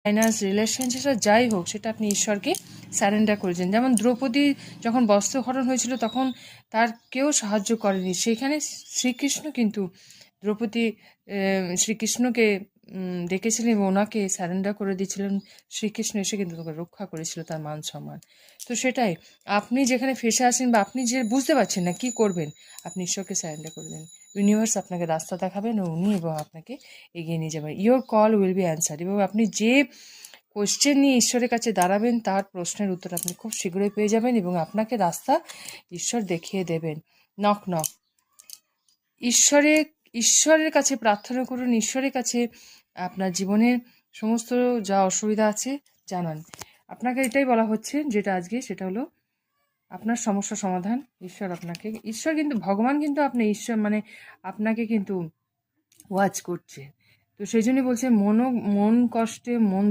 Finance, relationship যাই হোক, সেটা আপনি ঈশ্বরকে স্যারেন্ডার করেছেন। যেমন দ্রৌপদী যখন বস্ত্রহরণ হয়েছিল তখন তার কেউ সাহায্য করেনি, সেখানে শ্রীকৃষ্ণ কিন্তু শ্রীকৃষ্ণকে ডেকেছিলেন এবং ওনাকে স্যারেন্ডার করে দিয়েছিলেন। শ্রীকৃষ্ণ এসে কিন্তু তাকে রক্ষা করেছিল, তার মান সম্মান। তো সেটাই, আপনি যেখানে ফেসে আসেন বা আপনি যে বুঝতে পারছেন না কী করবেন, আপনি ঈশ্বরকে স্যারেন্ডার করে দেন। ইউনিভার্স আপনাকে রাস্তা দেখাবেন উনি, এবং আপনাকে এগিয়ে নিয়ে যাবেন। Your call will be answered. এবং আপনি যে কোশ্চেন নিয়ে ঈশ্বরের কাছে দাঁড়াবেন, তার প্রশ্নের উত্তর আপনি খুব শীঘ্রই পেয়ে যাবেন এবং আপনাকে রাস্তা ঈশ্বর দেখিয়ে দেবেন। Knock knock. ঈশ্বরের কাছে প্রার্থনা করুন, ঈশ্বরের কাছে আপনার জীবনের সমস্ত যা অসুবিধা আছে জানান। আপনাকে এটাই বলা হচ্ছে, যেটা আজকে, সেটা হলো আপনার সমস্যা সমাধান ঈশ্বর কিন্তু ভগবান কিন্তু ঈশ্বর মানে আপনাকে কিন্তু ওয়াচ করছে। তো সেই জন্যই বলছে মন কষ্টে মন